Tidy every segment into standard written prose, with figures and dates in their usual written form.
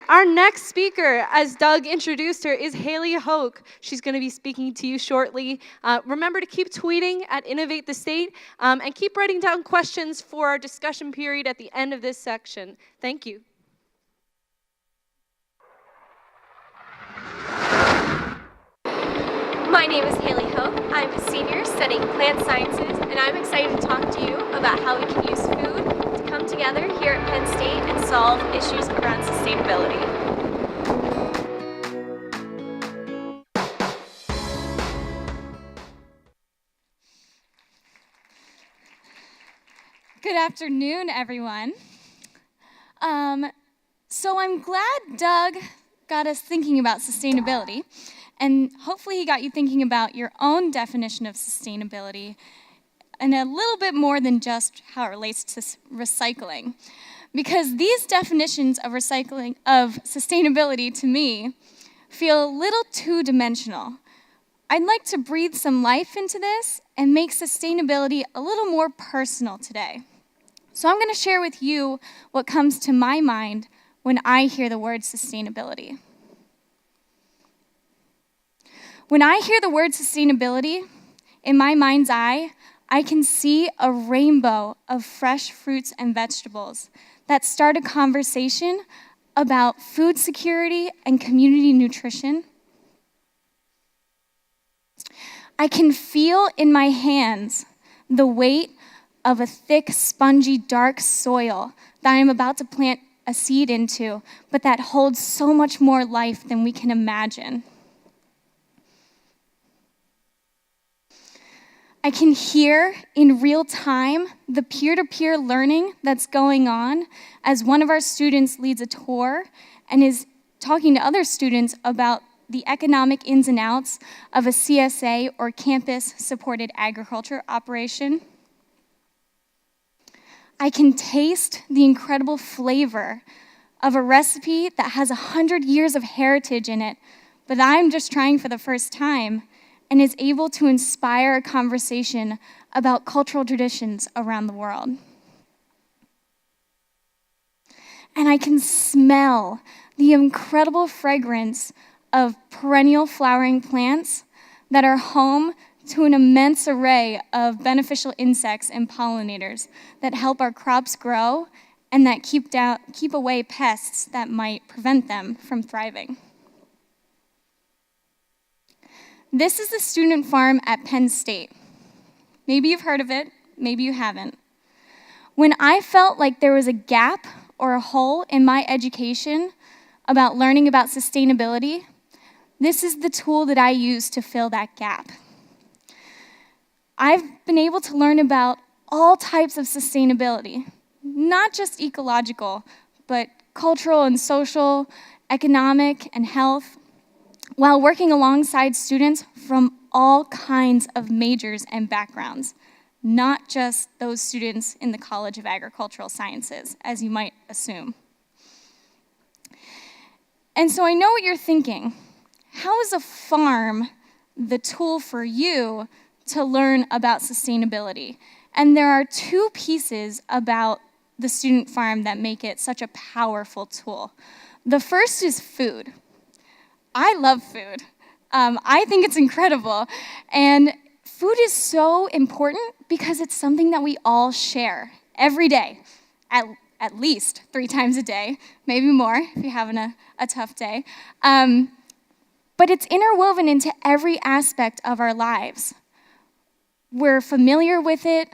Our next speaker, as Doug introduced her, is Haley Hoch. She's going to be speaking to you shortly. Remember to keep tweeting at Innovate the State and keep writing down questions for our discussion period at the end of this section. Thank you. My name is Haley Hoch. I'm a senior studying plant sciences, and I'm excited to talk to you about how we can use food to come together here at Penn State and solve issues around sustainability. Good afternoon, everyone. So I'm glad Doug got us thinking about sustainability, and hopefully he got you thinking about your own definition of sustainability and a little bit more than just how it relates to recycling. Because these definitions of sustainability to me feel a little two-dimensional. I'd like to breathe some life into this and make sustainability a little more personal today. So I'm going to share with you what comes to my mind when I hear the word sustainability. When I hear the word sustainability, in my mind's eye, I can see a rainbow of fresh fruits and vegetables that start a conversation about food security and community nutrition. I can feel in my hands the weight of a thick, spongy, dark soil that I'm about to plant a seed into, but that holds so much more life than we can imagine. I can hear in real time the peer-to-peer learning that's going on as one of our students leads a tour and is talking to other students about the economic ins and outs of a CSA or campus-supported agriculture operation. I can taste the incredible flavor of a recipe that has 100 years of heritage in it, but I'm just trying for the first time, and is able to inspire a conversation about cultural traditions around the world. And I can smell the incredible fragrance of perennial flowering plants that are home to an immense array of beneficial insects and pollinators that help our crops grow and that keep away pests that might prevent them from thriving. This is the student farm at Penn State. Maybe you've heard of it, maybe you haven't. When I felt like there was a gap or a hole in my education about learning about sustainability, this is the tool that I use to fill that gap. I've been able to learn about all types of sustainability, not just ecological, but cultural and social, economic, and health, while working alongside students from all kinds of majors and backgrounds, not just those students in the College of Agricultural Sciences, as you might assume. And so I know what you're thinking. How is a farm the tool for you to learn about sustainability? And there are two pieces about the student farm that make it such a powerful tool. The first is food. I love food. I think it's incredible. And food is so important because it's something that we all share every day, at least 3 times a day, maybe more if you're having a tough day. But it's interwoven into every aspect of our lives. We're familiar with it.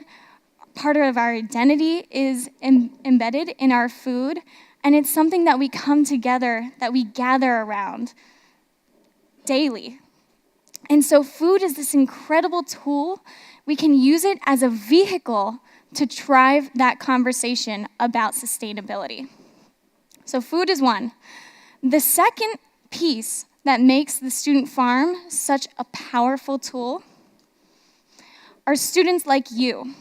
Part of our identity is embedded in our food, and it's something that we come together, that we gather around daily. And so food is this incredible tool. We can use it as a vehicle to drive that conversation about sustainability. So food is one. The second piece that makes the student farm such a powerful tool are students like you.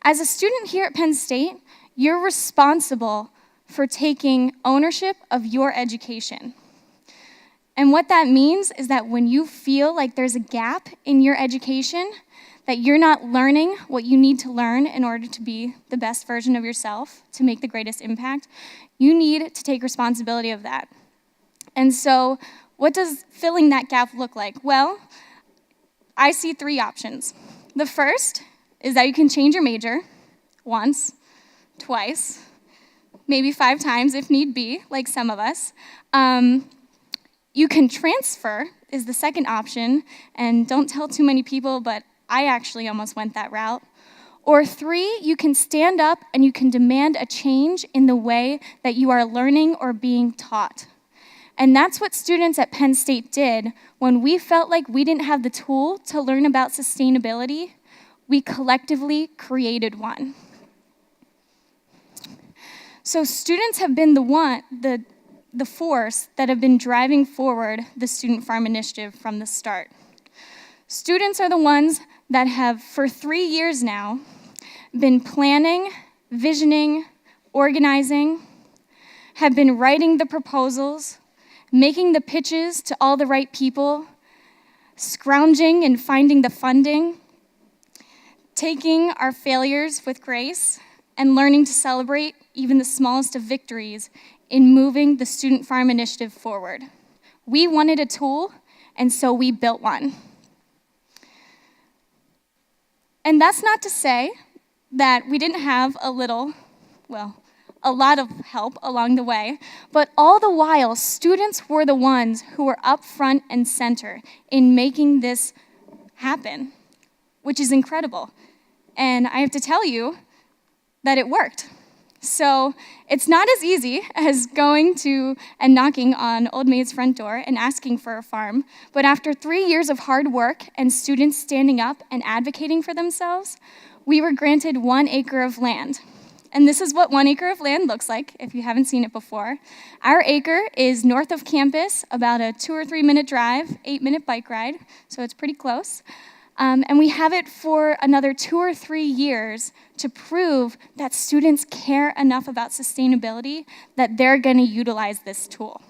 As a student here at Penn State, you're responsible for taking ownership of your education. And what that means is that when you feel like there's a gap in your education, that you're not learning what you need to learn in order to be the best version of yourself, to make the greatest impact, you need to take responsibility of that. And so, what does filling that gap look like? Well, I see 3 options. The first is that you can change your major once, twice, maybe 5 times if need be, like some of us. You can transfer is the second option, and don't tell too many people, but I actually almost went that route. Or 3, you can stand up and you can demand a change in the way that you are learning or being taught. And that's what students at Penn State did when we felt like we didn't have the tool to learn about sustainability. We collectively created one. So students have been the force that have been driving forward the Student Farm Initiative from the start. Students are the ones that have, for 3 years now, been planning, visioning, organizing, have been writing the proposals, making the pitches to all the right people, scrounging and finding the funding, taking our failures with grace, and learning to celebrate even the smallest of victories in moving the Student Farm Initiative forward. We wanted a tool, and so we built one. And that's not to say that we didn't have a lot of help along the way, but all the while, students were the ones who were up front and center in making this happen, which is incredible. And I have to tell you that it worked. So it's not as easy as going to and knocking on Old Maid's front door and asking for a farm, but after 3 years of hard work and students standing up and advocating for themselves, we were granted 1 acre of land. And this is what 1 acre of land looks like, if you haven't seen it before. Our acre is north of campus, about a 2 or 3 minute drive, 8-minute bike ride, so it's pretty close. And we have it for another 2 or 3 years to prove that students care enough about sustainability that they're going to utilize this tool.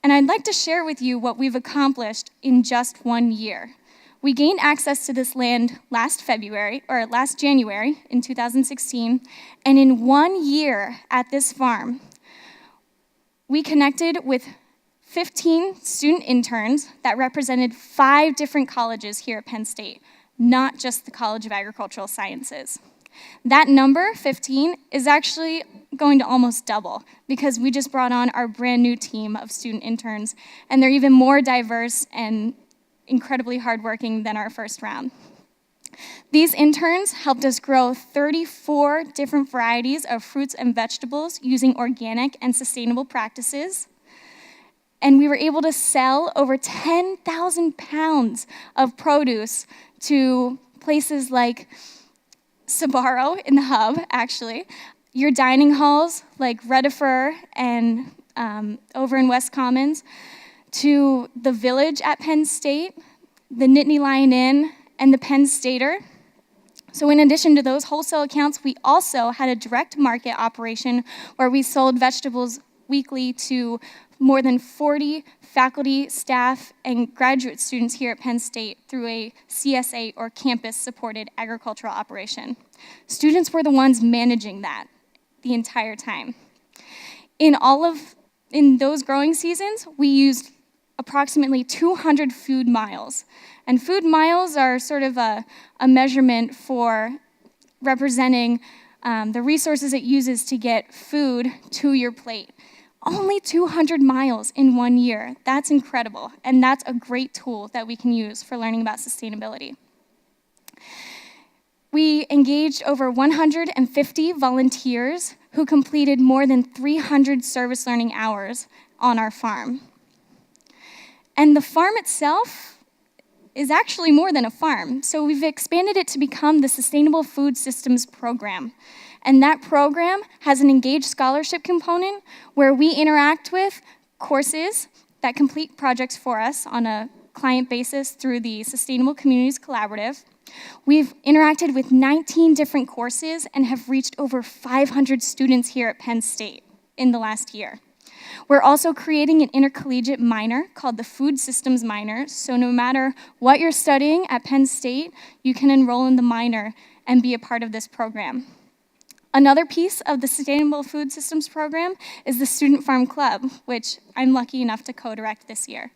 And I'd like to share with you what we've accomplished in just 1 year. We gained access to this land last January in 2016, and in 1 year at this farm, we connected with 15 student interns that represented 5 different colleges here at Penn State, not just the College of Agricultural Sciences. That number, 15, is actually going to almost double because we just brought on our brand new team of student interns, and they're even more diverse and incredibly hardworking than our first round. These interns helped us grow 34 different varieties of fruits and vegetables using organic and sustainable practices. And we were able to sell over 10,000 pounds of produce to places like Sbarro in the hub, actually, your dining halls like Redifer and over in West Commons, to the Village at Penn State, the Nittany Lion Inn, and the Penn Stater. So in addition to those wholesale accounts, we also had a direct market operation where we sold vegetables weekly to more than 40 faculty, staff, and graduate students here at Penn State through a CSA or campus-supported agricultural operation. Students were the ones managing that the entire time. In those growing seasons, we used approximately 200 food miles. And food miles are sort of a measurement for representing the resources it uses to get food to your plate. Only 200 miles in 1 year. That's incredible, and that's a great tool that we can use for learning about sustainability. We engaged over 150 volunteers who completed more than 300 service learning hours on our farm. And the farm itself is actually more than a farm, so we've expanded it to become the Sustainable Food Systems Program. And that program has an engaged scholarship component where we interact with courses that complete projects for us on a client basis through the Sustainable Communities Collaborative. We've interacted with 19 different courses and have reached over 500 students here at Penn State in the last year. We're also creating an intercollegiate minor called the Food Systems Minor, so no matter what you're studying at Penn State, you can enroll in the minor and be a part of this program. Another piece of the Sustainable Food Systems program is the Student Farm Club, which I'm lucky enough to co-direct this year.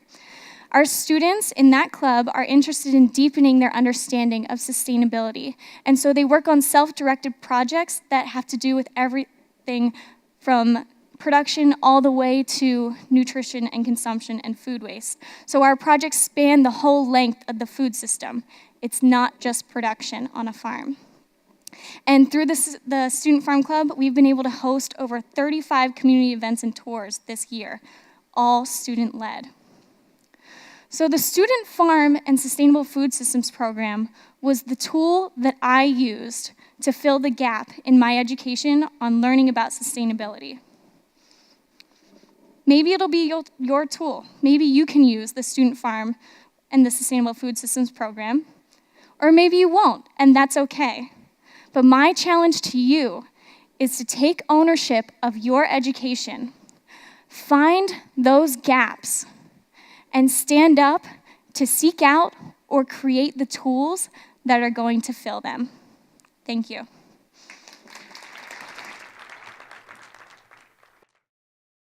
Our students in that club are interested in deepening their understanding of sustainability, and so they work on self-directed projects that have to do with everything from production all the way to nutrition and consumption and food waste. So our projects span the whole length of the food system. It's not just production on a farm. And through the Student Farm Club, we've been able to host over 35 community events and tours this year, all student-led. So the Student Farm and Sustainable Food Systems program was the tool that I used to fill the gap in my education on learning about sustainability. Maybe it'll be your tool. Maybe you can use the Student Farm and the Sustainable Food Systems program, or maybe you won't, and that's okay. But my challenge to you is to take ownership of your education, find those gaps, and stand up to seek out or create the tools that are going to fill them. Thank you.